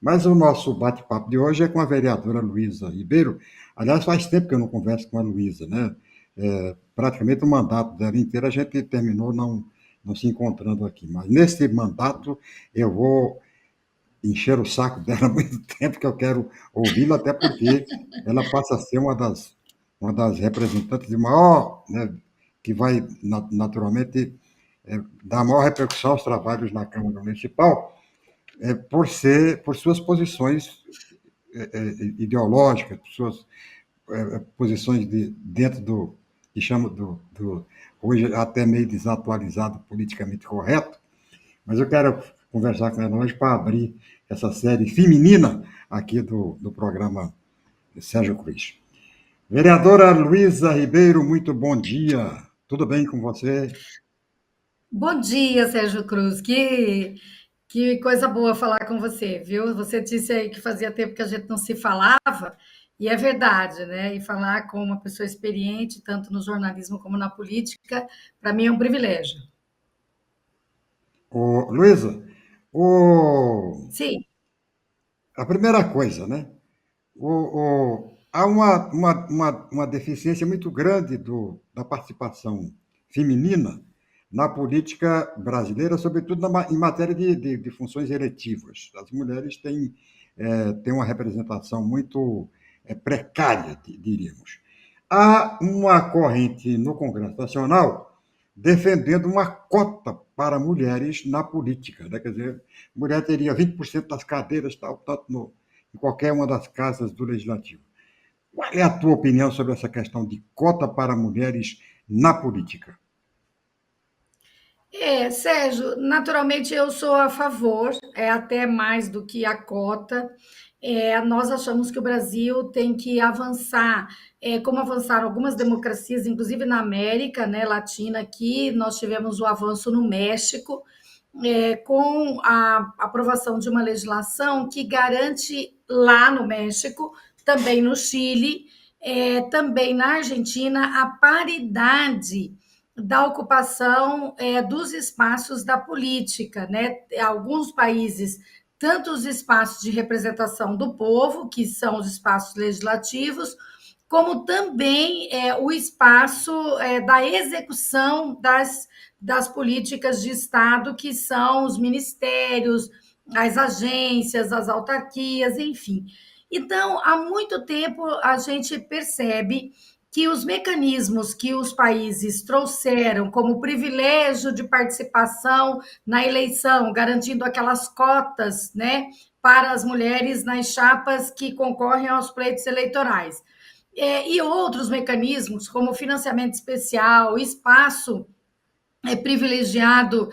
Mas o nosso bate-papo de hoje é com a vereadora Luísa Ribeiro. Aliás, faz tempo que eu não converso com a Luísa, né? Praticamente o mandato dela inteiro a gente terminou não se encontrando aqui. Mas nesse mandato eu vou encher o saco dela há muito tempo que eu quero ouvi-la, até porque ela passa a ser uma das representantes de maior, né, que vai naturalmente dar maior repercussão aos trabalhos na Câmara Municipal, por suas posições ideológicas, por suas posições dentro do que chama hoje até meio desatualizado, politicamente correto, mas eu quero conversar com ela hoje para abrir essa série feminina aqui do programa Sérgio Cruz. Vereadora Luísa Ribeiro, muito bom dia. Tudo bem com você? Bom dia, Sérgio Cruz. Que coisa boa falar com você, viu? Você disse aí que fazia tempo que a gente não se falava, e é verdade, né? E falar com uma pessoa experiente, tanto no jornalismo como na política, para mim é um privilégio. Luísa, o, Sim. a primeira coisa, né? Há uma deficiência muito grande da participação feminina na política brasileira, sobretudo em matéria de funções eletivas. As mulheres têm uma representação muito precária, diríamos. Há uma corrente no Congresso Nacional defendendo uma cota para mulheres na política. Né? Quer dizer, a mulher teria 20% das cadeiras, tanto em qualquer uma das casas do Legislativo. Qual é a tua opinião sobre essa questão de cota para mulheres na política? Sérgio, naturalmente eu sou a favor, até mais do que a cota. Nós achamos que o Brasil tem que avançar, como avançaram algumas democracias, inclusive na América, né, Latina, aqui nós tivemos o avanço no México, com a aprovação de uma legislação que garante lá no México, também no Chile, também na Argentina, a paridade da ocupação dos espaços da política, né? Alguns países, tanto os espaços de representação do povo, que são os espaços legislativos, como também o espaço da execução das políticas de Estado, que são os ministérios, as agências, as autarquias, enfim. Então, há muito tempo a gente percebe que os mecanismos que os países trouxeram como privilégio de participação na eleição, garantindo aquelas cotas, né, para as mulheres nas chapas que concorrem aos pleitos eleitorais. E outros mecanismos, como financiamento especial, espaço privilegiado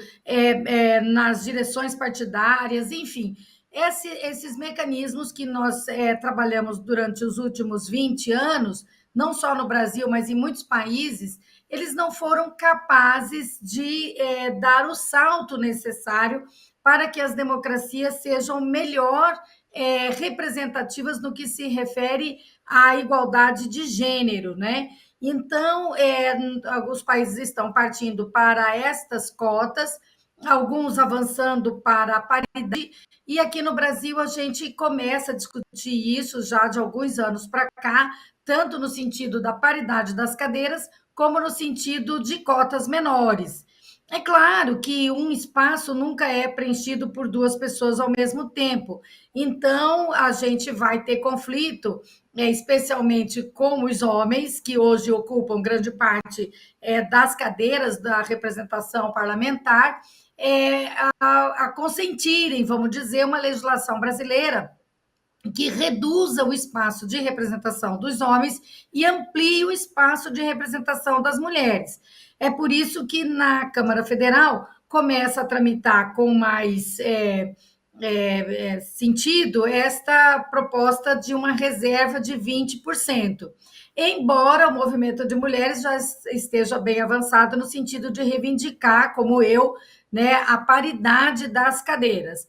nas direções partidárias, enfim, esses mecanismos que nós trabalhamos durante os últimos 20 anos, não só no Brasil, mas em muitos países, eles não foram capazes de dar o salto necessário para que as democracias sejam melhor representativas no que se refere à igualdade de gênero, né? Então, alguns países estão partindo para estas cotas, alguns avançando para a paridade, e aqui no Brasil a gente começa a discutir isso já de alguns anos para cá, tanto no sentido da paridade das cadeiras, como no sentido de cotas menores. É claro que um espaço nunca é preenchido por duas pessoas ao mesmo tempo, então a gente vai ter conflito especialmente com os homens, que hoje ocupam grande parte das cadeiras da representação parlamentar, a consentirem, vamos dizer, uma legislação brasileira que reduza o espaço de representação dos homens e amplie o espaço de representação das mulheres. É por isso que na Câmara Federal começa a tramitar com mais sentido esta proposta de uma reserva de 20%. Embora o movimento de mulheres já esteja bem avançado no sentido de reivindicar, como eu, né, a paridade das cadeiras.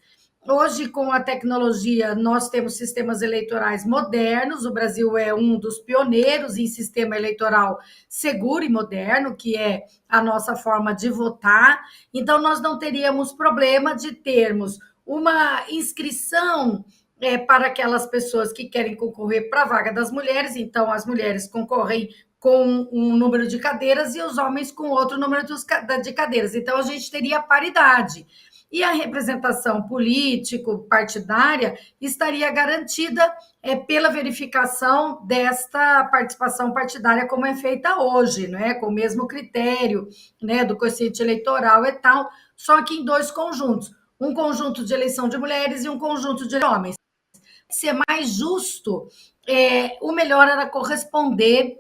Hoje, com a tecnologia, nós temos sistemas eleitorais modernos. O Brasil é um dos pioneiros em sistema eleitoral seguro e moderno, que é a nossa forma de votar. Então, nós não teríamos problema de termos uma inscrição para aquelas pessoas que querem concorrer para a vaga das mulheres, então as mulheres concorrem com um número de cadeiras e os homens com outro número de cadeiras. Então, a gente teria paridade. E a representação político-partidária estaria garantida pela verificação desta participação partidária, como é feita hoje, né? Com o mesmo critério, né? Do quociente eleitoral e tal, só que em dois conjuntos. Um conjunto de eleição de mulheres e um conjunto de homens. Ser mais justo, o melhor era corresponder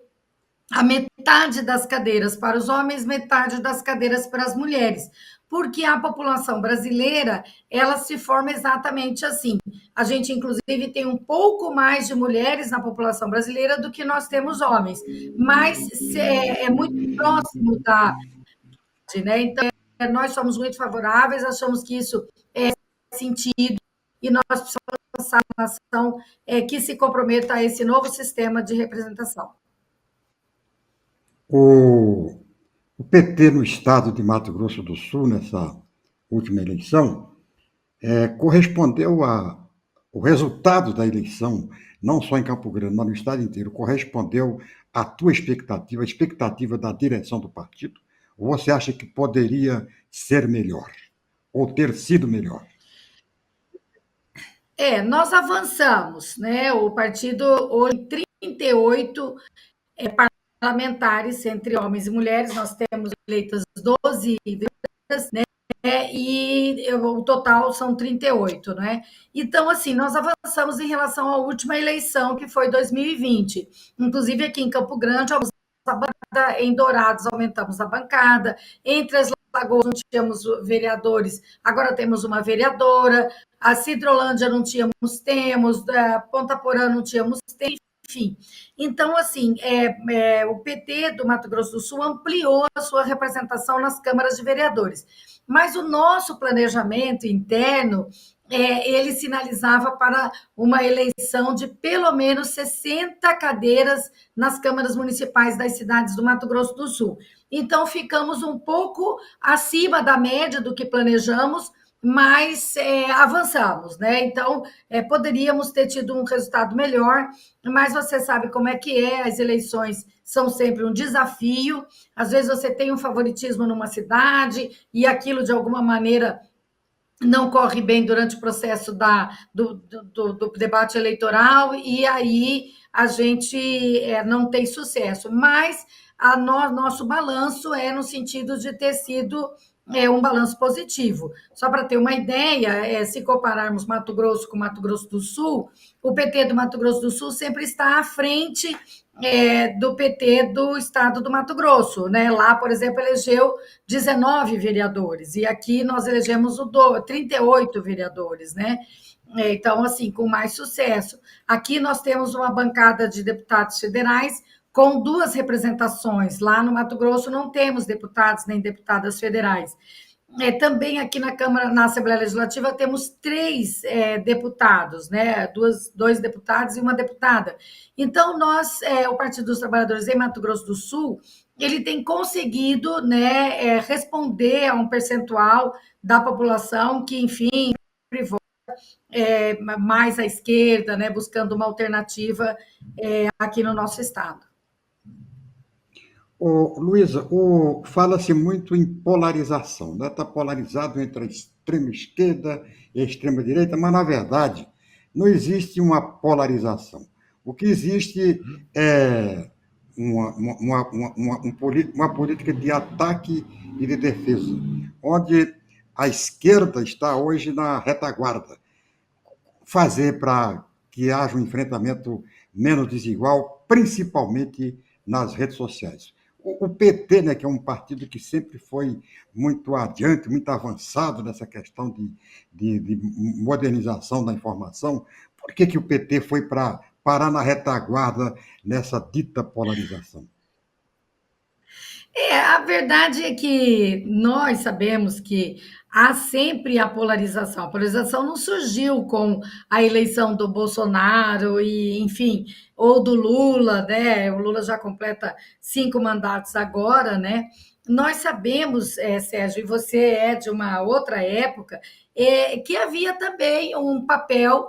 a metade das cadeiras para os homens, metade das cadeiras para as mulheres, porque a população brasileira, ela se forma exatamente assim. A gente, inclusive, tem um pouco mais de mulheres na população brasileira do que nós temos homens, mas é muito próximo da, né? Então, nós somos muito favoráveis, achamos que isso é sentido e nós precisamos pensar uma nação que se comprometa a esse novo sistema de representação. O PT no estado de Mato Grosso do Sul, nessa última eleição, correspondeu o resultado da eleição, não só em Campo Grande, mas no estado inteiro, correspondeu à tua expectativa, a expectativa da direção do partido? Ou você acha que poderia ser melhor? Ou ter sido melhor? Nós avançamos, né? O partido hoje tem 38 parlamentares entre homens e mulheres, nós temos eleitas 12 vereadoras, né? E o total são 38, né? Então, assim, nós avançamos em relação à última eleição, que foi 2020. Inclusive, aqui em Campo Grande, a bancada, em Dourados, aumentamos a bancada. Entre as Lagoas, não tínhamos vereadores, agora temos uma vereadora. A Cidrolândia não temos. Ponta Porã não tínhamos, enfim. Então, assim, o PT do Mato Grosso do Sul ampliou a sua representação nas câmaras de vereadores. Mas o nosso planejamento interno, ele sinalizava para uma eleição de pelo menos 60 cadeiras nas câmaras municipais das cidades do Mato Grosso do Sul. Então, ficamos um pouco acima da média do que planejamos, mas avançamos, né? Então, poderíamos ter tido um resultado melhor, mas você sabe como é que as eleições são sempre um desafio. Às vezes você tem um favoritismo numa cidade e aquilo, de alguma maneira, não corre bem durante o processo do debate eleitoral, e aí a gente não tem sucesso. Mas nosso balanço é no sentido de ter sido um balanço positivo. Só para ter uma ideia, se compararmos Mato Grosso com Mato Grosso do Sul, o PT do Mato Grosso do Sul sempre está à frente do PT do estado do Mato Grosso, né? Lá, por exemplo, elegeu 19 vereadores, e aqui nós elegemos 38 vereadores, né? Então, assim, com mais sucesso. Aqui nós temos uma bancada de deputados federais com 2 representações. Lá no Mato Grosso não temos deputados nem deputadas federais. Também aqui na Câmara, na Assembleia Legislativa, temos 3 deputados, né? 2 deputados e uma deputada. Então, o Partido dos Trabalhadores em Mato Grosso do Sul, ele tem conseguido, né, responder a um percentual da população que, enfim, mais à esquerda, né, buscando uma alternativa aqui no nosso estado. Luísa, fala-se muito em polarização, né? Está polarizado entre a extrema esquerda e a extrema direita, mas, na verdade, não existe uma polarização. O que existe é uma política de ataque e de defesa, onde a esquerda está hoje na retaguarda. Fazer para que haja um enfrentamento menos desigual, principalmente nas redes sociais. O PT, né, que é um partido que sempre foi muito adiante, muito avançado nessa questão de modernização da informação, por que o PT foi parar na retaguarda nessa dita polarização? A verdade é que nós sabemos que há sempre a polarização. A polarização não surgiu com a eleição do Bolsonaro e, enfim, ou do Lula, né? O Lula já completa 5 mandatos agora, né? Nós sabemos, Sérgio, e você é de uma outra época, que havia também um papel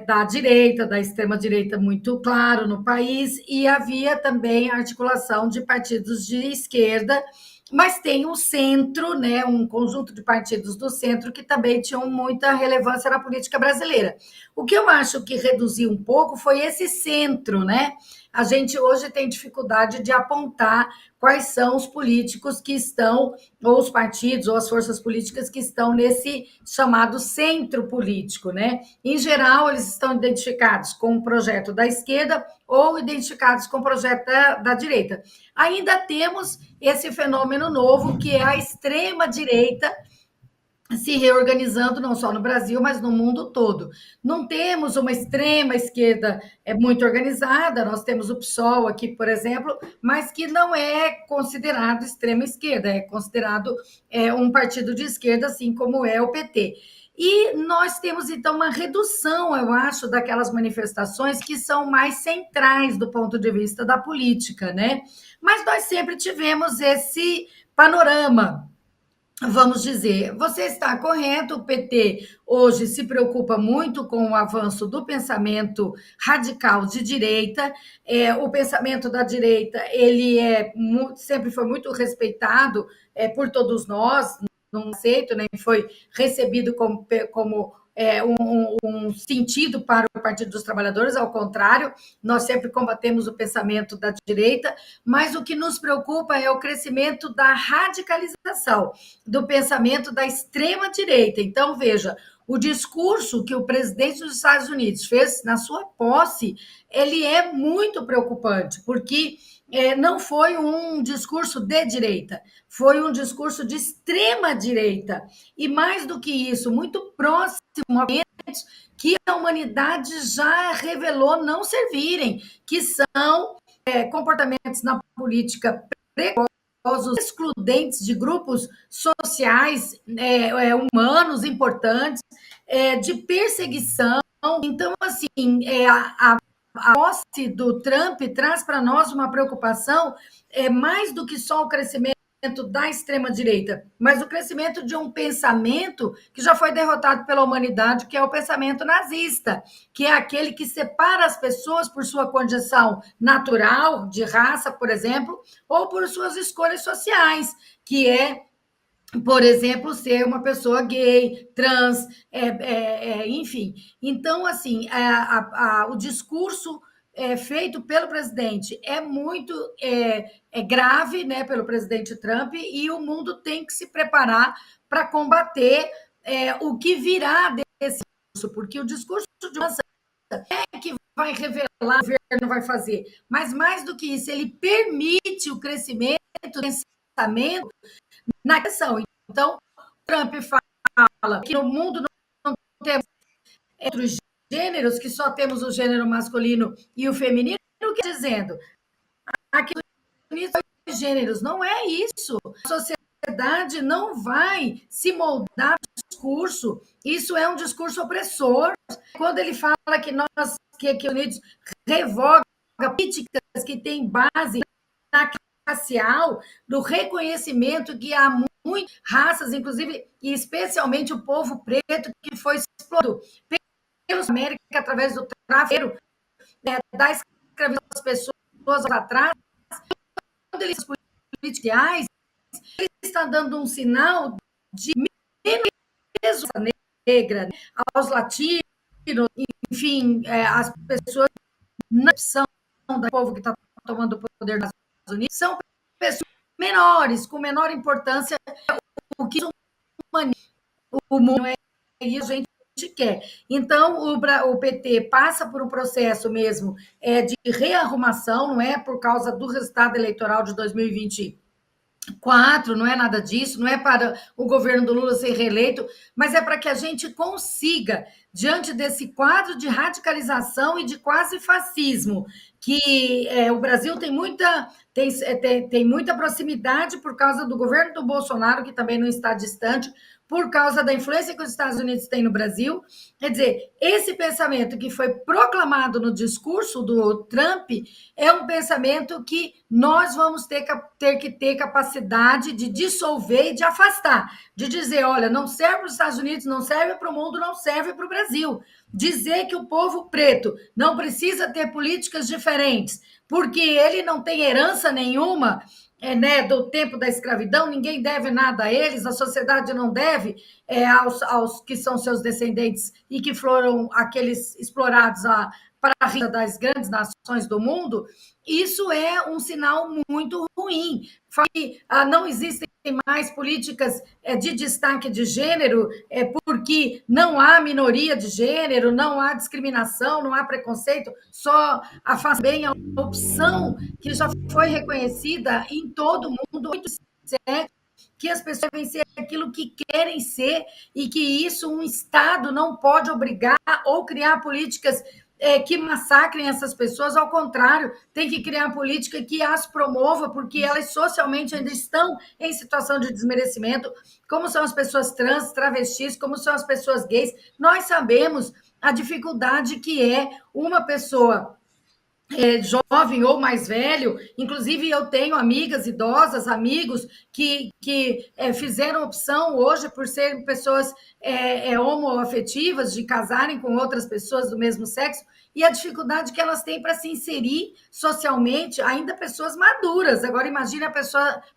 da direita, da extrema-direita muito claro no país, e havia também a articulação de partidos de esquerda, mas tem um centro, né, um conjunto de partidos do centro que também tinham muita relevância na política brasileira. O que eu acho que reduziu um pouco foi esse centro, né? A gente hoje tem dificuldade de apontar quais são os políticos que estão, ou os partidos, ou as forças políticas que estão nesse chamado centro político, né? Em geral, eles estão identificados com o projeto da esquerda ou identificados com o projeto da direita. Ainda temos esse fenômeno novo, que é a extrema-direita se reorganizando não só no Brasil, mas no mundo todo. Não temos uma extrema esquerda muito organizada, nós temos o PSOL aqui, por exemplo, mas que não é considerado extrema esquerda, é considerado um partido de esquerda, assim como é o PT. E nós temos, então, uma redução, eu acho, daquelas manifestações que são mais centrais do ponto de vista da política, né? Mas nós sempre tivemos esse panorama, vamos dizer. Você está correto, o PT hoje se preocupa muito com o avanço do pensamento radical de direita. O pensamento da direita ele sempre foi muito respeitado por todos nós, não aceito, nem foi recebido como um sentido para o Partido dos Trabalhadores, ao contrário, nós sempre combatemos o pensamento da direita, mas o que nos preocupa é o crescimento da radicalização, do pensamento da extrema-direita. Então, veja, o discurso que o presidente dos Estados Unidos fez na sua posse, ele é muito preocupante, porque não foi um discurso de direita, foi um discurso de extrema-direita. E mais do que isso, muito próximo a que a humanidade já revelou não servirem, que são comportamentos na política precoces, excludentes de grupos sociais humanos importantes, de perseguição. Então, assim, a posse do Trump traz para nós uma preocupação mais do que só o crescimento da extrema-direita, mas o crescimento de um pensamento que já foi derrotado pela humanidade, que é o pensamento nazista, que é aquele que separa as pessoas por sua condição natural, de raça, por exemplo, ou por suas escolhas sociais, que é, por exemplo, ser uma pessoa gay, trans, enfim. Então, assim, o discurso feito pelo presidente é muito grave, né, pelo presidente Trump, e o mundo tem que se preparar para combater o que virá desse discurso, porque o discurso de uma que vai revelar o que o governo vai fazer, mas mais do que isso, ele permite o crescimento do pensamento na questão. Então, Trump fala que no mundo não temos outros gêneros, que só temos o gênero masculino e o feminino, o que está dizendo? Aqui nos Estados Unidos, dois gêneros. Não é isso. A sociedade não vai se moldar no discurso. Isso é um discurso opressor. Quando ele fala que nós, que os Unidos revoga políticas que têm base na racial, do reconhecimento que há muitas raças, inclusive, e especialmente o povo preto, que foi explorado pelos América através do tráfico, da escravidão das pessoas atrás. Quando eles policiais, ele está dando um sinal de menos negra aos latinos, enfim, as pessoas na opção do povo que está tomando o poder nas Estados Unidos são pessoas menores, com menor importância, o que o mundo é isso, a gente quer. Então, o PT passa por um processo mesmo de rearrumação, não é por causa do resultado eleitoral de 2024, não é nada disso, não é para o governo do Lula ser reeleito, mas é para que a gente consiga, diante desse quadro de radicalização e de quase fascismo, que o Brasil tem muita proximidade por causa do governo do Bolsonaro, que também não está distante, por causa da influência que os Estados Unidos têm no Brasil. Quer dizer, esse pensamento que foi proclamado no discurso do Trump é um pensamento que nós vamos ter que ter capacidade de dissolver e de afastar, de dizer, olha, não serve para os Estados Unidos, não serve para o mundo, não serve para o Brasil. dizer que o povo preto não precisa ter políticas diferentes, porque ele não tem herança nenhuma, né, do tempo da escravidão, ninguém deve nada a eles, a sociedade não deve aos que são seus descendentes e que foram aqueles explorados para a renda das grandes nações do mundo, isso é um sinal muito ruim. Não existem mais políticas de destaque de gênero, porque não há minoria de gênero, não há discriminação, não há preconceito, só a faz bem a opção que já foi reconhecida em todo o mundo, que as pessoas devem ser aquilo que querem ser e que isso um Estado não pode obrigar ou criar políticas que massacrem essas pessoas, ao contrário, tem que criar política que as promova, porque elas socialmente ainda estão em situação de desmerecimento, como são as pessoas trans, travestis, como são as pessoas gays. Nós sabemos a dificuldade que é uma pessoa jovem ou mais velho, inclusive eu tenho amigas idosas, amigos que fizeram opção hoje por serem pessoas homoafetivas, de casarem com outras pessoas do mesmo sexo, e a dificuldade que elas têm para se inserir socialmente, ainda pessoas maduras, agora imagine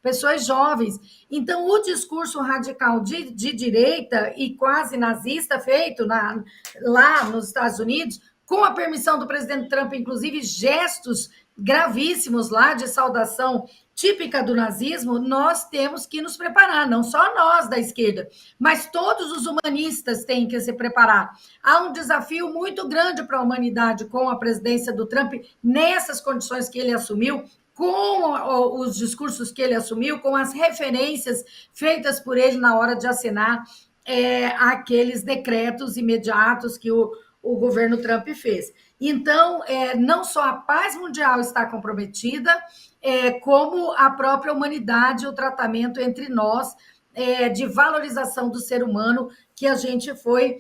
pessoas jovens. Então, o discurso radical de direita e quase nazista feito lá nos Estados Unidos, com a permissão do presidente Trump, inclusive gestos gravíssimos lá de saudação típica do nazismo, nós temos que nos preparar, não só nós da esquerda, mas todos os humanistas têm que se preparar. Há um desafio muito grande para a humanidade com a presidência do Trump, nessas condições que ele assumiu, com os discursos que ele assumiu, com as referências feitas por ele na hora de assinar aqueles decretos imediatos que o governo Trump fez. Então, não só a paz mundial está comprometida, como a própria humanidade, o tratamento entre nós, de valorização do ser humano, que a gente foi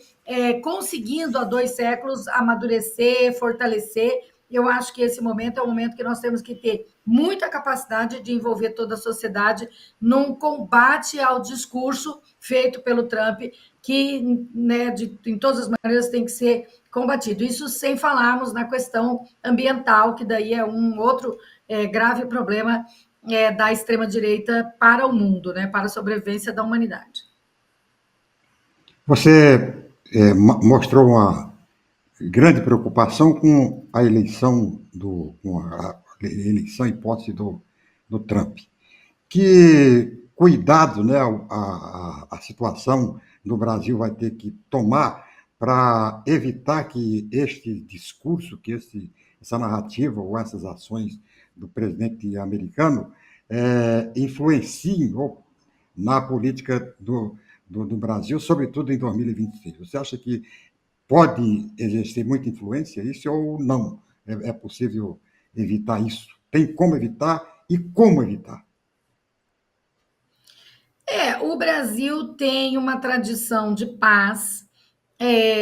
conseguindo há 2 séculos amadurecer, fortalecer. Eu acho que esse momento é um momento que nós temos que ter muita capacidade de envolver toda a sociedade num combate ao discurso feito pelo Trump, que, né, em todas as maneiras, tem que ser combatido. Isso sem falarmos na questão ambiental, que daí é um outro grave problema da extrema-direita para o mundo, né, para a sobrevivência da humanidade. Você mostrou uma grande preocupação com a eleição e posse do Trump. Que cuidado, né, a situação do Brasil vai ter que tomar para evitar que este discurso, que essa narrativa ou essas ações do presidente americano influenciem na política do Brasil, sobretudo em 2026. Você acha que pode exercer muita influência isso ou não? É possível evitar isso? Tem como evitar e como evitar? O Brasil tem uma tradição de paz,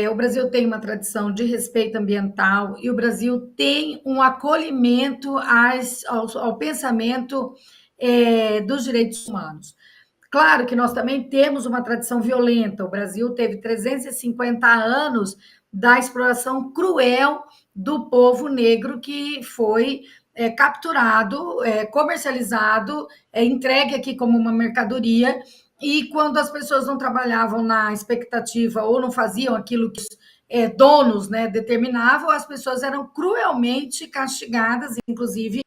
o Brasil tem uma tradição de respeito ambiental e o Brasil tem um acolhimento ao pensamento dos direitos humanos. Claro que nós também temos uma tradição violenta. O Brasil teve 350 anos da exploração cruel do povo negro que foi capturado, comercializado, entregue aqui como uma mercadoria. E quando as pessoas não trabalhavam na expectativa ou não faziam aquilo que os donos, né, determinavam, as pessoas eram cruelmente castigadas, inclusive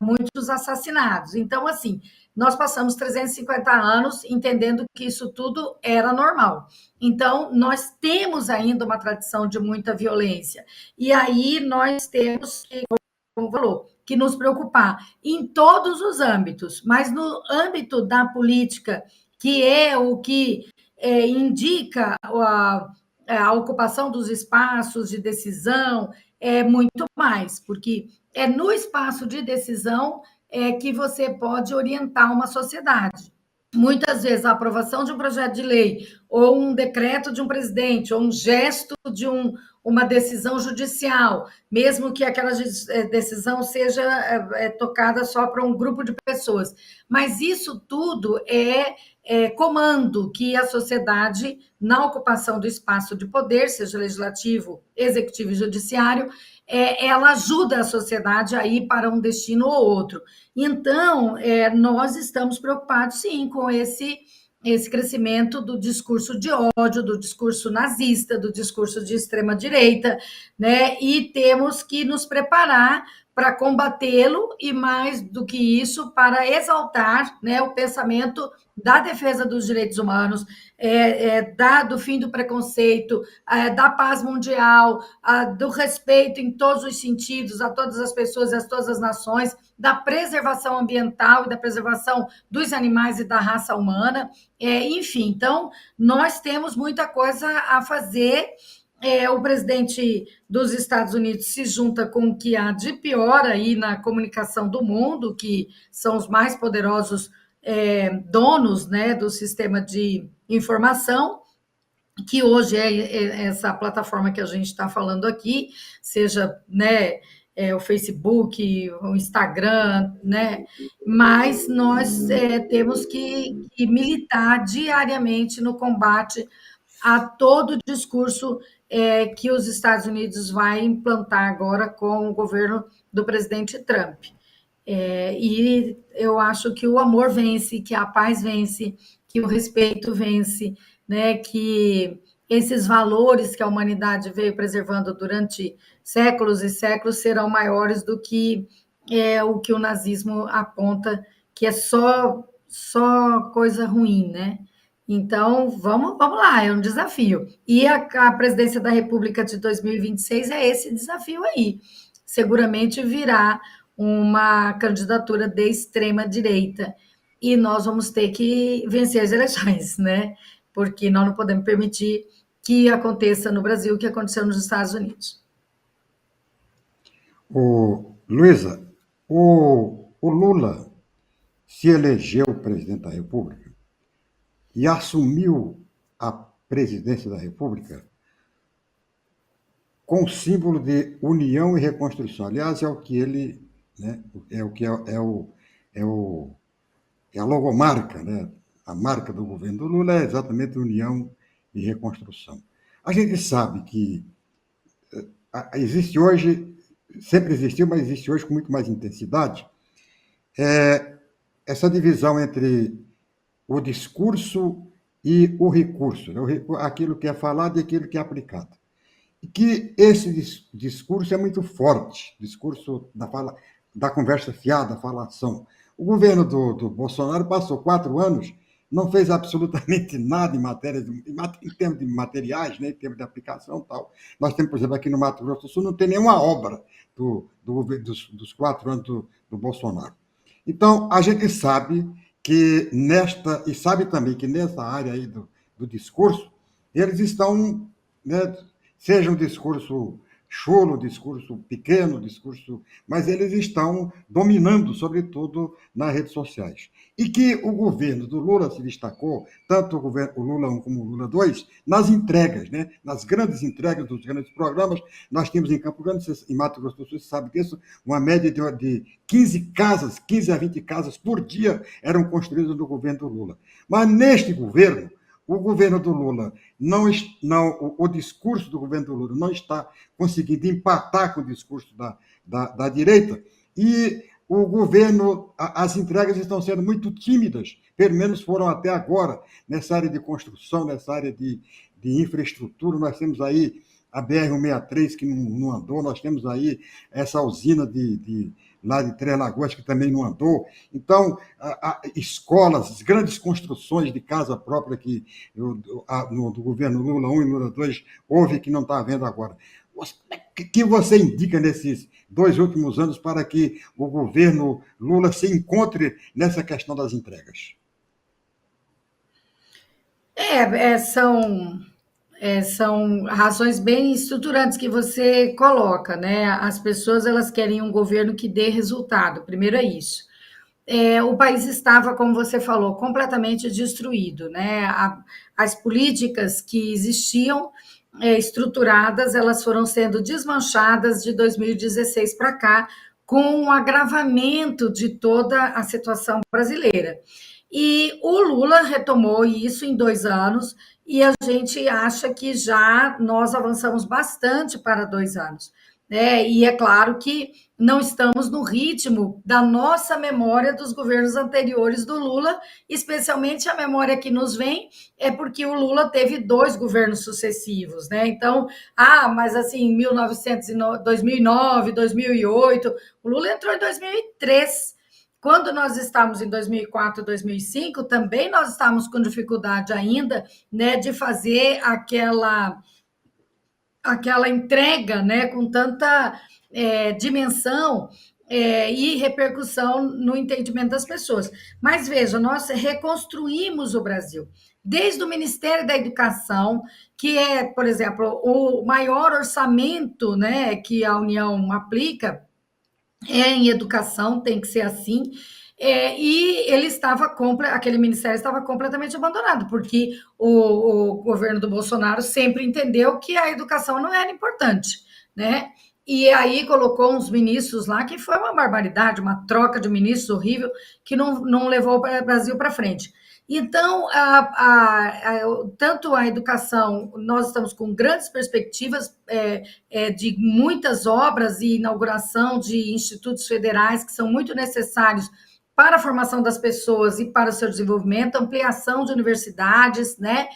muitos assassinados. Então, assim, nós passamos 350 anos entendendo que isso tudo era normal. Então, nós temos ainda uma tradição de muita violência. E aí nós temos, como falou, que nos preocupar em todos os âmbitos, mas no âmbito da política, que é o que indica a ocupação dos espaços de decisão, é muito mais, porque é no espaço de decisão que você pode orientar uma sociedade. muitas vezes a aprovação de um projeto de lei, ou um decreto de um presidente, ou um gesto de uma decisão judicial, mesmo que aquela decisão seja tocada só para um grupo de pessoas. Mas isso tudo é comando que a sociedade, na ocupação do espaço de poder, seja legislativo, executivo e judiciário, ela ajuda a sociedade a ir para um destino ou outro. Então, nós estamos preocupados, sim, com esse crescimento do discurso de ódio, do discurso nazista, do discurso de extrema-direita, né? E temos que nos preparar para combatê-lo e, mais do que isso, para exaltar, né, o pensamento da defesa dos direitos humanos, do fim do preconceito, da paz mundial, do respeito em todos os sentidos a todas as pessoas e a todas as nações, da preservação ambiental e da preservação dos animais e da raça humana. Enfim, então, nós temos muita coisa a fazer. O presidente dos Estados Unidos se junta com o que há de pior aí na comunicação do mundo, que são os mais poderosos donos, né, do sistema de informação, que hoje é essa plataforma que a gente está falando aqui, seja, né, o Facebook, o Instagram, né? Mas nós temos que militar diariamente no combate a todo o discurso que os Estados Unidos vai implantar agora com o governo do presidente Trump. E eu acho que o amor vence, que a paz vence, que o respeito vence, né? Que esses valores que a humanidade veio preservando durante séculos e séculos serão maiores do que o que o nazismo aponta, que é só coisa ruim, né? Então, vamos lá, é um desafio. E a presidência da República de 2026 é esse desafio aí. Seguramente virá uma candidatura de extrema direita e nós vamos ter que vencer as eleições, né? Porque nós não podemos permitir que aconteça no Brasil o que aconteceu nos Estados Unidos. Luísa, o Lula se elegeu presidente da República e assumiu a presidência da República com o símbolo de união e reconstrução. Aliás, é o que ele, né, é a logomarca, né? A marca do governo do Lula é exatamente união e reconstrução. A gente sabe que existe hoje, sempre existiu, mas existe hoje com muito mais intensidade, essa divisão entre o discurso e o recurso, né? Aquilo que é falado e aquilo que é aplicado. E que esse discurso é muito forte, discurso da conversa fiada, da falação. O governo do Bolsonaro passou 4 anos, não fez absolutamente nada em termos de materiais, né, em termos de aplicação e tal. Nós temos, por exemplo, aqui no Mato Grosso do Sul, não tem nenhuma obra dos 4 anos do Bolsonaro. Então, a gente sabe que e sabe também que nessa área aí do discurso, eles estão, né, seja um discurso chulo, discurso pequeno, mas eles estão dominando, sobretudo, nas redes sociais. E que o governo do Lula se destacou, tanto o Lula 1 como o Lula 2, nas entregas, né? Nas grandes entregas dos grandes programas. Nós tínhamos em Campo Grande, em Mato Grosso do Sul, você sabe disso, uma média de 15 a 20 casas por dia eram construídas no governo do Lula. Mas neste governo, o governo do Lula o discurso do governo do Lula não está conseguindo empatar com o discurso da direita, e o governo, as entregas estão sendo muito tímidas, pelo menos foram até agora, nessa área de construção, nessa área de infraestrutura. Nós temos aí a BR-163 que não andou, nós temos aí essa usina lá de Três Lagoas, que também não andou. Então, escolas, grandes construções de casa própria que do governo Lula 1 e Lula 2 houve, que não está havendo agora. O que você indica nesses 2 últimos anos para que o governo Lula se encontre nessa questão das entregas? São razões bem estruturantes que você coloca, né? As pessoas elas querem um governo que dê resultado. Primeiro é isso. o país estava, como você falou, completamente destruído, né? As políticas que existiam estruturadas, elas foram sendo desmanchadas de 2016 para cá, com o agravamento de toda a situação brasileira. E o Lula retomou isso em 2 anos, e a gente acha que já nós avançamos bastante para 2 anos. Né? E é claro que não estamos no ritmo da nossa memória dos governos anteriores do Lula, especialmente a memória que nos vem é porque o Lula teve 2 governos sucessivos, né? Então, mas assim, 2009, 2008, o Lula entrou em 2003. Quando nós estávamos em 2004, 2005, também nós estávamos com dificuldade ainda, né, de fazer aquela entrega, né, com tanta dimensão e repercussão no entendimento das pessoas. Mas veja, nós reconstruímos o Brasil. Desde o Ministério da Educação, que é, por exemplo, o maior orçamento, né, que a União aplica, em educação, tem que ser assim. E aquele ministério estava completamente abandonado, porque o governo do Bolsonaro sempre entendeu que a educação não era importante, né? E aí colocou uns ministros lá que foi uma barbaridade, uma troca de ministros horrível, que não levou o Brasil para frente. Então, tanto a educação, nós estamos com grandes perspectivas de muitas obras e inauguração de institutos federais que são muito necessários para a formação das pessoas e para o seu desenvolvimento, ampliação de universidades, né?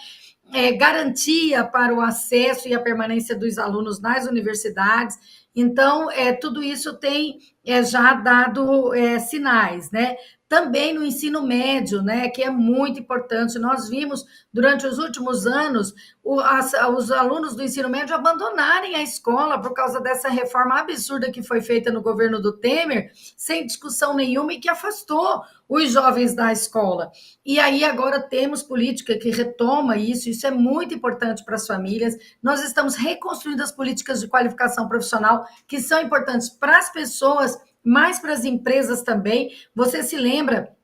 Garantia para o acesso e a permanência dos alunos nas universidades. Então, tudo isso tem já dado sinais, né? Também no ensino médio, né, que é muito importante. Nós vimos, durante os últimos anos, os alunos do ensino médio abandonarem a escola por causa dessa reforma absurda que foi feita no governo do Temer, sem discussão nenhuma, e que afastou os jovens da escola. E aí agora temos política que retoma isso é muito importante para as famílias. Nós estamos reconstruindo as políticas de qualificação profissional, que são importantes para as pessoas, mas para as empresas também. Você se lembra?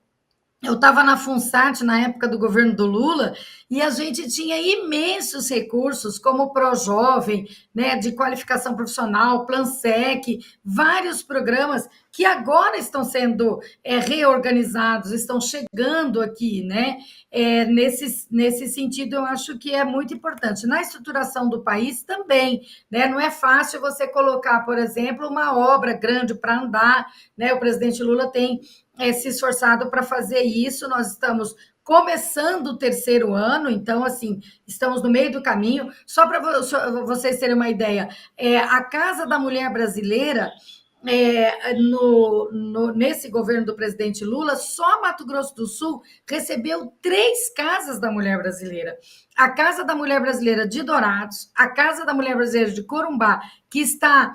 Eu estava na FUNSAT na época do governo do Lula e a gente tinha imensos recursos, como o ProJovem, né, de qualificação profissional, PlanSec, vários programas que agora estão sendo reorganizados, estão chegando aqui, né? Nesse sentido, eu acho que é muito importante. Na estruturação do país também, né? Não é fácil você colocar, por exemplo, uma obra grande para andar, né? O presidente Lula tem se esforçado para fazer isso. Nós estamos começando o 3º ano, então, assim, estamos no meio do caminho. Só para vocês terem uma ideia, a Casa da Mulher Brasileira, nesse governo do presidente Lula, só Mato Grosso do Sul recebeu 3 casas da mulher brasileira. A Casa da Mulher Brasileira de Dourados, a Casa da Mulher Brasileira de Corumbá, que está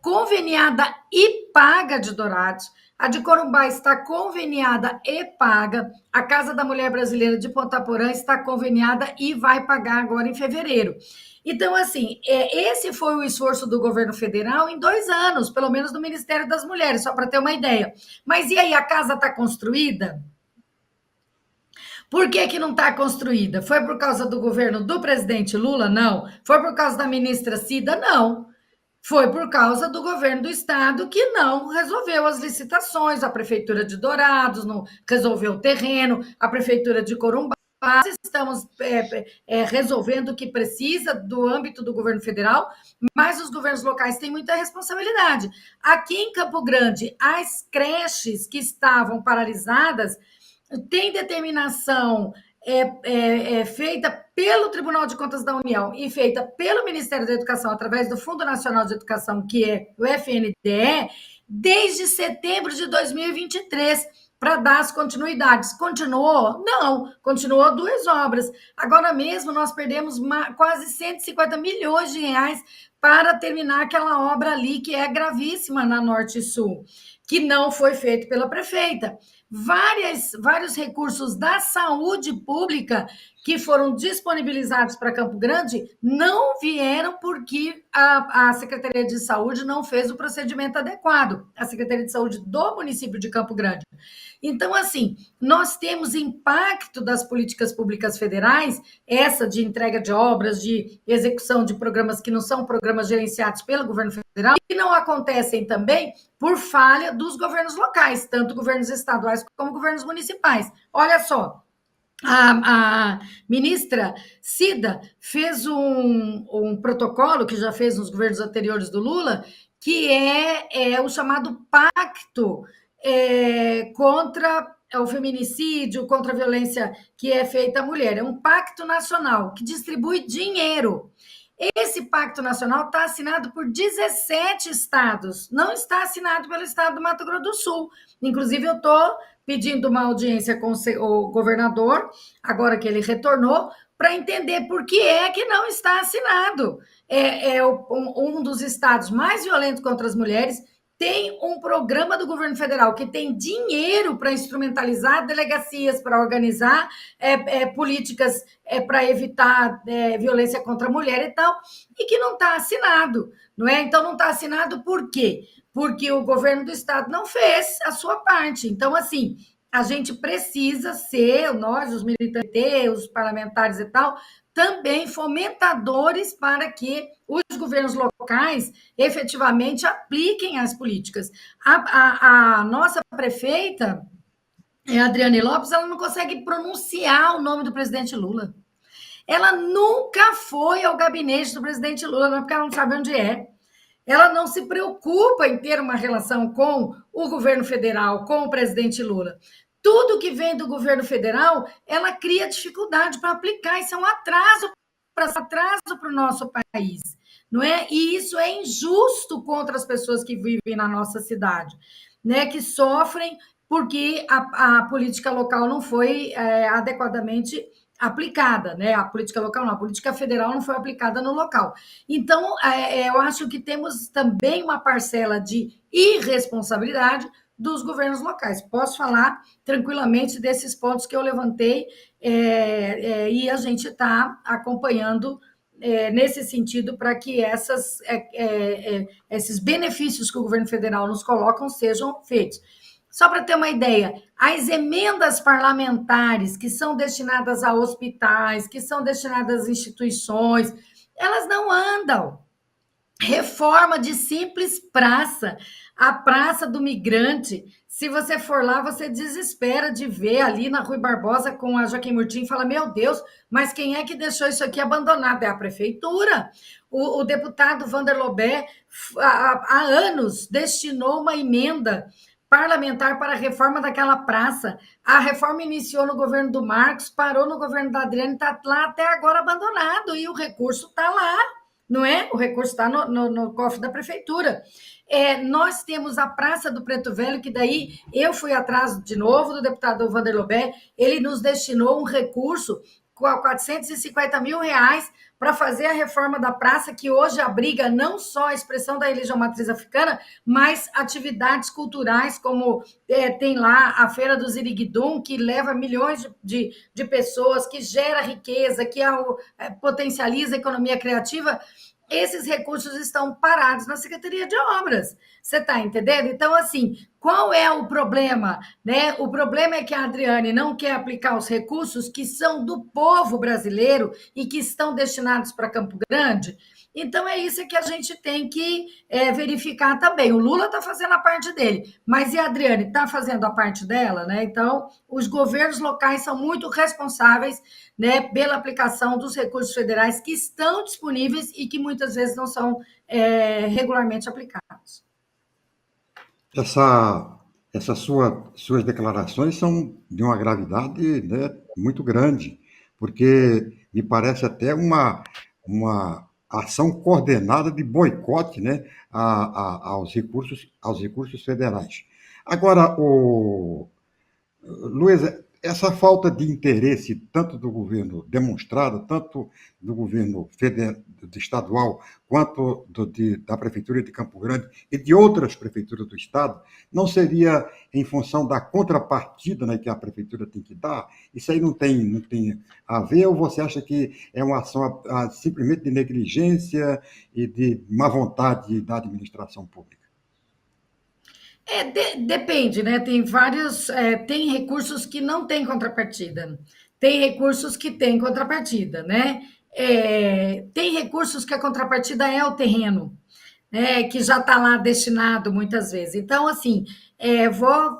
conveniada e paga de Dourados, a de Corumbá está conveniada e paga. A Casa da Mulher Brasileira de Ponta Porã está conveniada e vai pagar agora em fevereiro. Então, assim, esse foi o esforço do governo federal em 2 anos, pelo menos no Ministério das Mulheres, só para ter uma ideia. Mas e aí, a casa está construída? Por que não está construída? Foi por causa do governo do presidente Lula? Não. Foi por causa da ministra Cida? Não. Foi por causa do governo do estado que não resolveu as licitações, a prefeitura de Dourados não resolveu o terreno, a prefeitura de Corumbá. Estamos resolvendo o que precisa do âmbito do governo federal, mas os governos locais têm muita responsabilidade. Aqui em Campo Grande, as creches que estavam paralisadas têm determinação feita pelo Tribunal de Contas da União e feita pelo Ministério da Educação, através do Fundo Nacional de Educação, que é o FNDE, desde setembro de 2023, para dar as continuidades. Continuou? Não, continuou 2 obras. Agora mesmo, nós perdemos quase 150 milhões de reais para terminar aquela obra ali, que é gravíssima na Norte e Sul. que não foi feito pela prefeita. Vários recursos da saúde pública que foram disponibilizados para Campo Grande não vieram porque a Secretaria de Saúde não fez o procedimento adequado, a Secretaria de Saúde do município de Campo Grande. Então, assim, nós temos impacto das políticas públicas federais, essa de entrega de obras, de execução de programas que não são programas gerenciados pelo governo federal, e não acontecem também por falha dos governos locais, tanto governos estaduais como governos municipais. Olha só, a ministra Cida fez um protocolo, que já fez nos governos anteriores do Lula, que é o chamado pacto contra o feminicídio, contra a violência que é feita à mulher. É um pacto nacional que distribui dinheiro. Esse pacto nacional está assinado por 17 estados, não está assinado pelo estado do Mato Grosso do Sul. Inclusive, eu estou pedindo uma audiência com o governador, agora que ele retornou, para entender por que é que não está assinado. Um dos estados mais violentos contra as mulheres, tem um programa do governo federal que tem dinheiro para instrumentalizar delegacias, para organizar políticas para evitar violência contra a mulher e tal, e que não está assinado, não é? Então, não está assinado por quê? Porque o governo do estado não fez a sua parte. Então, assim, a gente precisa ser, nós, os militantes, os parlamentares e tal, também fomentadores para que os governos locais efetivamente apliquem as políticas. A nossa prefeita, Adriane Lopes, ela não consegue pronunciar o nome do presidente Lula. Ela nunca foi ao gabinete do presidente Lula, não é porque ela não sabe onde é. Ela não se preocupa em ter uma relação com o governo federal, com o presidente Lula. Tudo que vem do governo federal, ela cria dificuldade para aplicar. Isso é um atraso para o nosso país, não é? E isso é injusto contra as pessoas que vivem na nossa cidade, né? Que sofrem porque a política local não foi adequadamente aplicada, né? A política local não, a política federal não foi aplicada no local. Então, eu acho que temos também uma parcela de irresponsabilidade dos governos locais. Posso falar tranquilamente desses pontos que eu levantei e a gente está acompanhando nesse sentido para que esses benefícios que o governo federal nos colocam sejam feitos. Só para ter uma ideia, as emendas parlamentares que são destinadas a hospitais, que são destinadas a instituições, elas não andam. Reforma de simples praça, a Praça do Migrante. Se você for lá, você desespera de ver ali na Rui Barbosa com a Joaquim Murtinho e fala: meu Deus, mas quem é que deixou isso aqui abandonado? É a prefeitura. O deputado Vander Lobé, há anos, destinou uma emenda parlamentar para a reforma daquela praça. A reforma iniciou no governo do Marcos, parou no governo da Adriane, está lá até agora abandonado, e o recurso está lá, não é? O recurso está no cofre da prefeitura. Nós temos a Praça do Preto Velho, que daí eu fui atrás de novo do deputado Vander Lobé, ele nos destinou um recurso com 450 mil reais para fazer a reforma da praça, que hoje abriga não só a expressão da religião matriz africana, mas atividades culturais, como tem lá a Feira do Ziriguidum, que leva milhões de pessoas, que gera riqueza, que potencializa a economia criativa. Esses recursos estão parados na Secretaria de Obras. Você está entendendo? Então, assim, qual é o problema? Né? O problema é que a Adriane não quer aplicar os recursos que são do povo brasileiro e que estão destinados para Campo Grande. Então, é isso que a gente tem que verificar também. O Lula está fazendo a parte dele, mas e a Adriane está fazendo a parte dela? Né? Então, os governos locais são muito responsáveis, né, pela aplicação dos recursos federais que estão disponíveis e que muitas vezes não são regularmente aplicados. Essas suas declarações são de uma gravidade, né, muito grande, porque me parece até uma ação coordenada de boicote, né, aos recursos federais. Agora, Luiz, essa falta de interesse, tanto do governo demonstrado, tanto do governo federal, estadual, quanto da Prefeitura de Campo Grande e de outras prefeituras do Estado, não seria em função da contrapartida, né, que a Prefeitura tem que dar? Isso aí não tem a ver, ou você acha que é uma ação simplesmente de negligência e de má vontade da administração pública? Depende, né? Tem vários, tem recursos que não têm contrapartida, tem recursos que têm contrapartida, né? Tem recursos que a contrapartida é o terreno, né? Que já está lá destinado muitas vezes. Então, assim,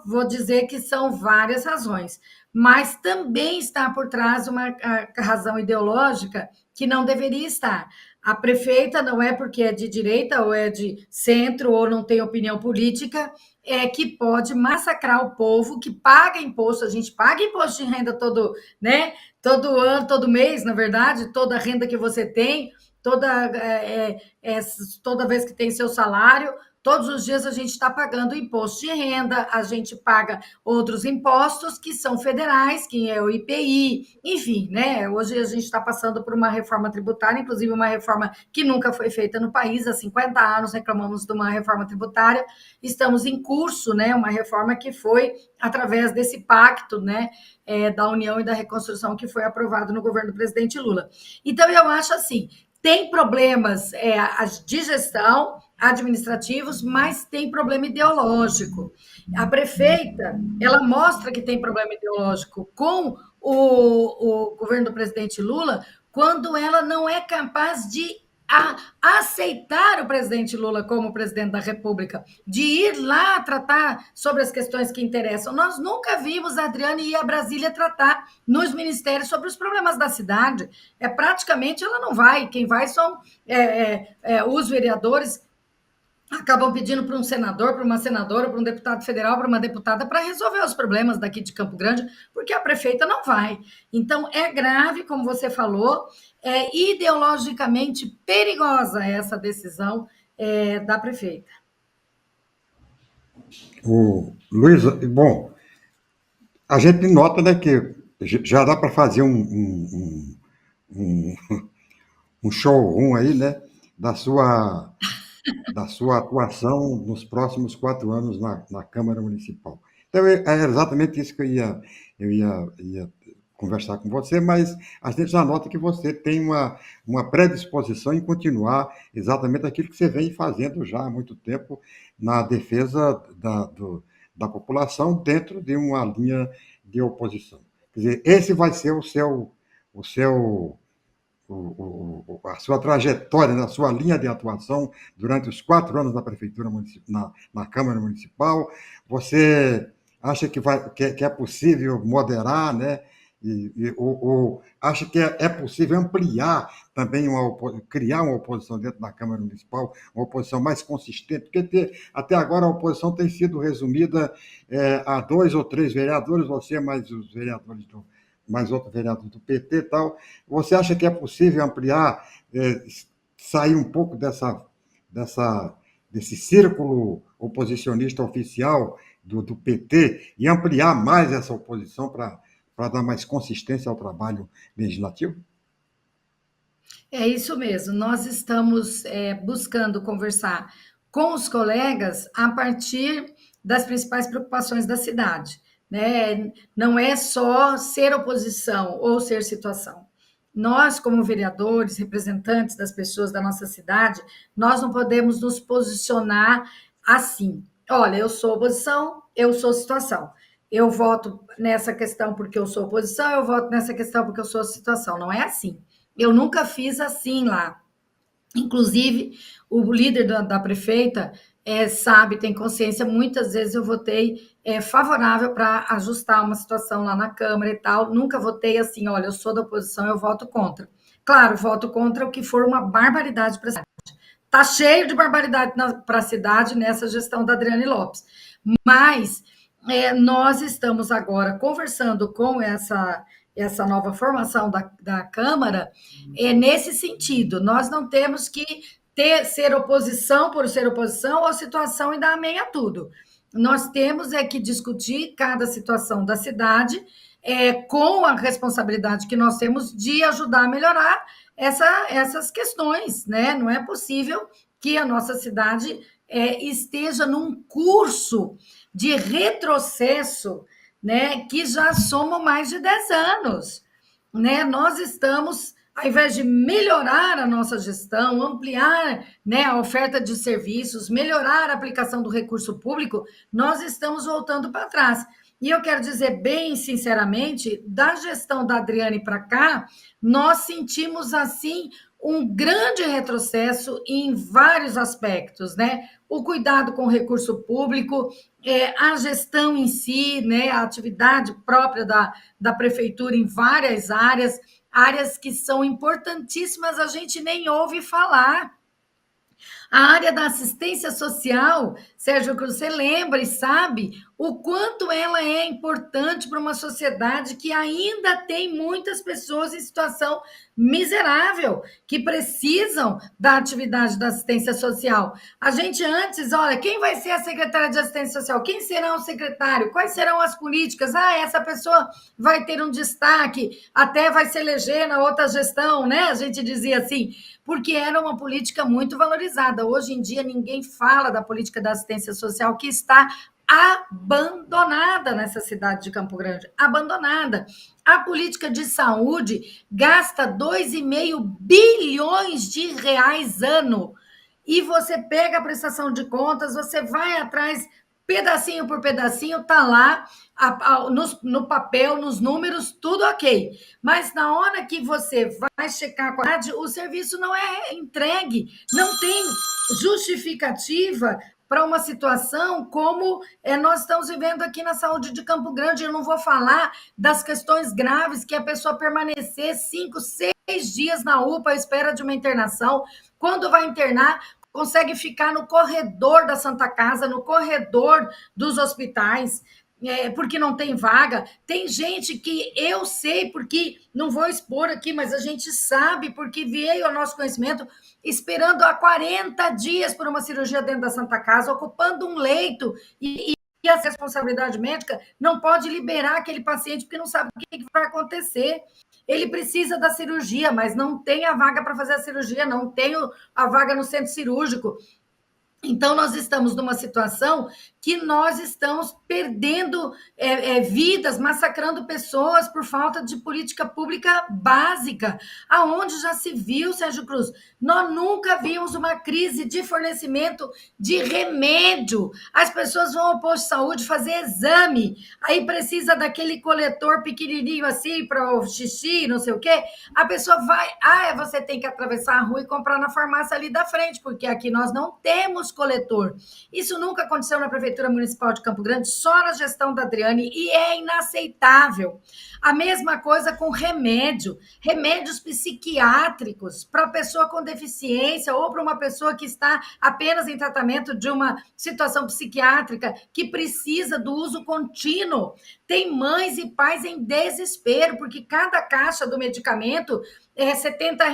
vou dizer que são várias razões, mas também está por trás uma razão ideológica que não deveria estar. A prefeita não é porque é de direita ou é de centro ou não tem opinião política, que pode massacrar o povo que paga imposto. A gente paga imposto de renda todo, né? Todo ano, todo mês, na verdade, toda a renda que você tem, toda vez que tem seu salário, todos os dias a gente está pagando imposto de renda, a gente paga outros impostos que são federais, que é o IPI, enfim, né? Hoje a gente está passando por uma reforma tributária, inclusive uma reforma que nunca foi feita no país. Há 50 anos reclamamos de uma reforma tributária, estamos em curso, né? Uma reforma que foi através desse pacto, né? Da União e da Reconstrução que foi aprovado no governo do presidente Lula. Então, eu acho assim, tem problemas de gestão, administrativos, mas tem problema ideológico. A prefeita, ela mostra que tem problema ideológico com o governo do presidente Lula quando ela não é capaz de aceitar o presidente Lula como presidente da República, de ir lá tratar sobre as questões que interessam. Nós nunca vimos a Adriane ir a Brasília tratar nos ministérios sobre os problemas da cidade. Praticamente ela não vai. Quem vai são os vereadores, acabam pedindo para um senador, para uma senadora, para um deputado federal, para uma deputada, para resolver os problemas daqui de Campo Grande, porque a prefeita não vai. Então, é grave, como você falou, é ideologicamente perigosa essa decisão da prefeita. O Luiz, bom, a gente nota, né, que já dá para fazer um, um showroom aí, né, da sua, da sua atuação nos próximos 4 anos na Câmara Municipal. Então, é exatamente isso que eu ia conversar com você, mas a gente já nota que você tem uma predisposição em continuar exatamente aquilo que você vem fazendo já há muito tempo na defesa da população dentro de uma linha de oposição. Quer dizer, esse vai ser a sua trajetória, a sua linha de atuação durante os 4 anos na prefeitura na Câmara Municipal. Você acha que é possível moderar, né? Ou acha que é possível ampliar também criar uma oposição dentro da Câmara Municipal, uma oposição mais consistente, porque até agora a oposição tem sido resumida a 2 ou 3 vereadores, você mais os vereadores mais outros vereadores do PT e tal. Você acha que é possível ampliar, sair um pouco desse círculo oposicionista oficial do PT e ampliar mais essa oposição para dar mais consistência ao trabalho legislativo? É isso mesmo. Nós estamos buscando conversar com os colegas a partir das principais preocupações da cidade, né? Não é só ser oposição ou ser situação. Nós, como vereadores, representantes das pessoas da nossa cidade, nós não podemos nos posicionar assim. Olha, eu sou oposição, eu sou situação. Eu voto nessa questão porque eu sou oposição, eu voto nessa questão porque eu sou situação. Não é assim. Eu nunca fiz assim lá. Inclusive, o líder da prefeita sabe, tem consciência, muitas vezes eu votei favorável para ajustar uma situação lá na Câmara e tal. Nunca votei assim, olha, eu sou da oposição, eu voto contra. Claro, voto contra o que for uma barbaridade para a cidade. Está cheio de barbaridade para a cidade nessa gestão da Adriane Lopes. Mas nós estamos agora conversando com essa nova formação da Câmara nesse sentido. Nós não temos que ser oposição por ser oposição ou situação e dar amém a tudo. Nós temos que discutir cada situação da cidade com a responsabilidade que nós temos de ajudar a melhorar essas questões, né? Não é possível que a nossa cidade esteja num curso de retrocesso, né? Que já somos mais de 10 anos, né? Nós estamos, ao invés de melhorar a nossa gestão, ampliar, né, a oferta de serviços, melhorar a aplicação do recurso público, nós estamos voltando para trás. E eu quero dizer bem sinceramente, da gestão da Adriane para cá, nós sentimos assim um grande retrocesso em vários aspectos, né? O cuidado com o recurso público, a gestão em si, né? A atividade própria da prefeitura em várias áreas que são importantíssimas, a gente nem ouve falar. A área da assistência social, Sérgio Cruz, você lembra e sabe o quanto ela é importante para uma sociedade que ainda tem muitas pessoas em situação miserável, que precisam da atividade da assistência social. A gente antes, olha, quem vai ser a secretária de assistência social? Quem será o secretário? Quais serão as políticas? Ah, essa pessoa vai ter um destaque, até vai se eleger na outra gestão, né? A gente dizia assim, porque era uma política muito valorizada. Hoje em dia, ninguém fala da política da assistência social que está abandonada nessa cidade de Campo Grande, abandonada. A política de saúde gasta 2,5 bilhões de reais ano. E você pega a prestação de contas, você vai atrás, pedacinho por pedacinho, está lá, no papel, nos números, tudo ok. Mas na hora que você vai checar a qualidade, o serviço não é entregue, não tem justificativa para uma situação como nós estamos vivendo aqui na saúde de Campo Grande. Eu não vou falar das questões graves que a pessoa permanecer 5, 6 dias na UPA à espera de uma internação. Quando vai internar, consegue ficar no corredor da Santa Casa, no corredor dos hospitais, porque não tem vaga. Tem gente que eu sei, porque não vou expor aqui, mas a gente sabe, porque veio ao nosso conhecimento, esperando há 40 dias por uma cirurgia dentro da Santa Casa, ocupando um leito, e a responsabilidade médica não pode liberar aquele paciente, porque não sabe o que vai acontecer. Ele precisa da cirurgia, mas não tem a vaga para fazer a cirurgia, não tem a vaga no centro cirúrgico. Então, nós estamos numa situação que nós estamos perdendo vidas, massacrando pessoas por falta de política pública básica. Aonde já se viu, Sérgio Cruz? Nós nunca vimos uma crise de fornecimento de remédio. As pessoas vão ao posto de saúde fazer exame, aí precisa daquele coletor pequenininho assim para o xixi, não sei o quê. A pessoa vai, você tem que atravessar a rua e comprar na farmácia ali da frente, porque aqui nós não temos coletor. Isso nunca aconteceu na Prefeitura Municipal de Campo Grande, só na gestão da Adriane, e é inaceitável. A mesma coisa com remédios psiquiátricos para pessoa com deficiência ou para uma pessoa que está apenas em tratamento de uma situação psiquiátrica que precisa do uso contínuo. Tem mães e pais em desespero, porque cada caixa do medicamento R$ 70,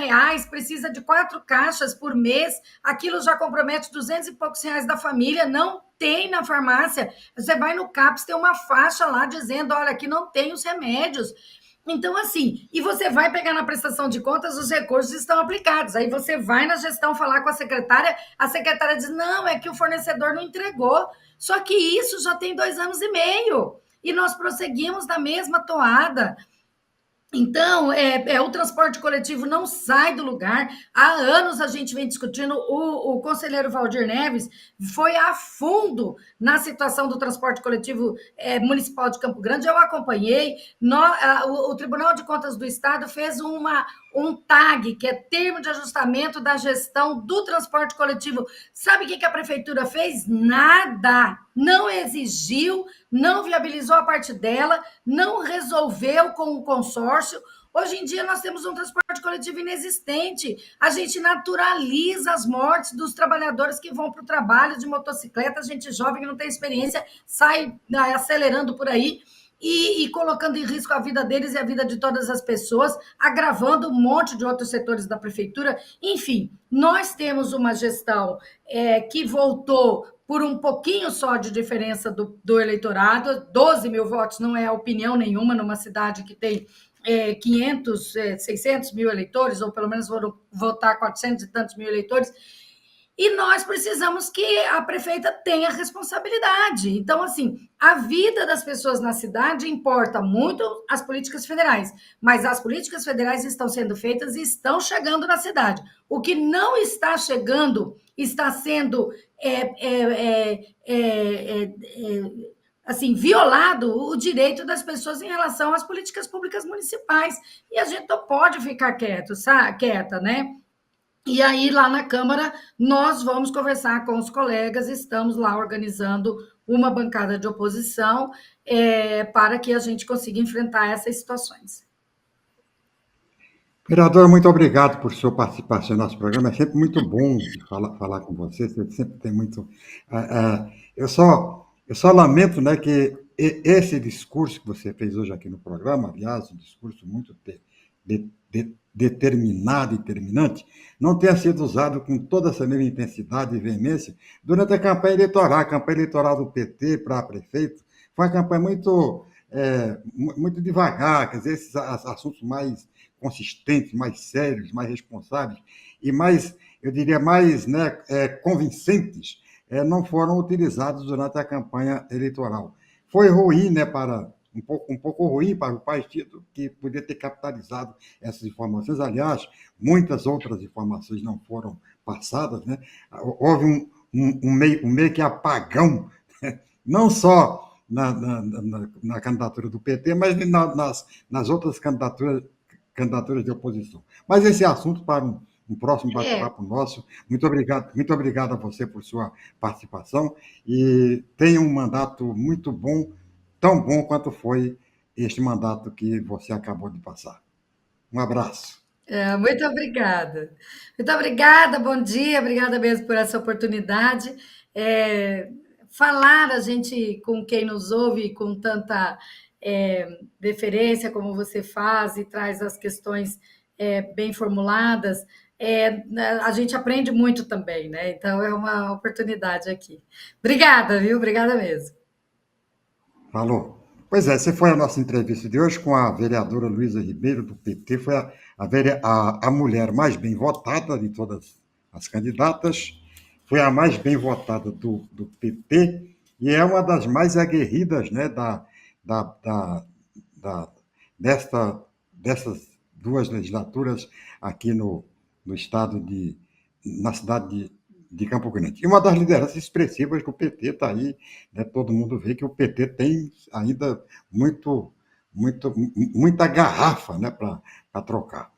precisa de 4 caixas por mês, aquilo já compromete 200 e poucos reais da família, não tem na farmácia. Você vai no CAPS, tem uma faixa lá dizendo, olha, aqui não tem os remédios. Então, assim, e você vai pegar na prestação de contas, os recursos estão aplicados. Aí você vai na gestão falar com a secretária diz, não, é que o fornecedor não entregou. Só que isso já tem 2 anos e meio. E nós prosseguimos na mesma toada. Então, o transporte coletivo não sai do lugar. Há anos a gente vem discutindo, o conselheiro Valdir Neves foi a fundo na situação do transporte coletivo municipal de Campo Grande, eu acompanhei. O Tribunal de Contas do Estado fez um TAG, que é termo de ajustamento da gestão do transporte coletivo. Sabe o que a prefeitura fez? Nada. Não exigiu, não viabilizou a parte dela, não resolveu com o consórcio. Hoje em dia, nós temos um transporte coletivo inexistente. A gente naturaliza as mortes dos trabalhadores que vão para o trabalho de motocicleta, gente jovem que não tem experiência, sai acelerando por aí e colocando em risco a vida deles e a vida de todas as pessoas, agravando um monte de outros setores da prefeitura. Enfim, nós temos uma gestão que voltou por um pouquinho só de diferença do eleitorado. 12 mil votos não é opinião nenhuma numa cidade que tem 500, 600 mil eleitores, ou pelo menos foram votar 400 e tantos mil eleitores, e nós precisamos que a prefeita tenha responsabilidade. Então, assim, a vida das pessoas na cidade importa muito as políticas federais, mas as políticas federais estão sendo feitas e estão chegando na cidade. O que não está chegando está sendo assim, violado o direito das pessoas em relação às políticas públicas municipais. E a gente não pode ficar quieta, né? E aí, lá na Câmara, nós vamos conversar com os colegas, estamos lá organizando uma bancada de oposição para que a gente consiga enfrentar essas situações. Vereadora, muito obrigado por sua participação no nosso programa. É sempre muito bom falar com você, você sempre tem muito. Eu só lamento, né, que esse discurso que você fez hoje aqui no programa, aliás, um discurso muito determinado e terminante, não tenha sido usado com toda essa mesma intensidade e veemência durante a campanha eleitoral. A campanha eleitoral do PT para prefeito foi uma campanha muito devagar, quer dizer, esses assuntos mais consistentes, mais sérios, mais responsáveis e mais, eu diria, mais, né, convincentes, não foram utilizados durante a campanha eleitoral. Foi ruim, né, um pouco ruim para o partido, que podia ter capitalizado essas informações. Aliás, muitas outras informações não foram passadas, né? Houve um meio que apagão, né? Não só na candidatura do PT, mas nas outras candidaturas de oposição. Mas esse é assunto para um próximo bate-papo nosso. Muito obrigado a você por sua participação e tenha um mandato muito bom, tão bom quanto foi este mandato que você acabou de passar. Um abraço. Muito obrigada. Muito obrigada, bom dia, obrigada mesmo por essa oportunidade. Falar a gente com quem nos ouve com tanta deferência como você faz e traz as questões bem formuladas, a gente aprende muito também, né? Então é uma oportunidade aqui. Obrigada, viu? Obrigada mesmo. Falou. Pois é, essa foi a nossa entrevista de hoje com a vereadora Luísa Ribeiro, do PT. Foi a mulher mais bem votada de todas as candidatas, foi a mais bem votada do PT e é uma das mais aguerridas, né, dessas duas legislaturas aqui no estado na cidade de Campo Grande. E uma das lideranças expressivas do PT está aí, né? Todo mundo vê que o PT tem ainda muita garrafa, né, para trocar.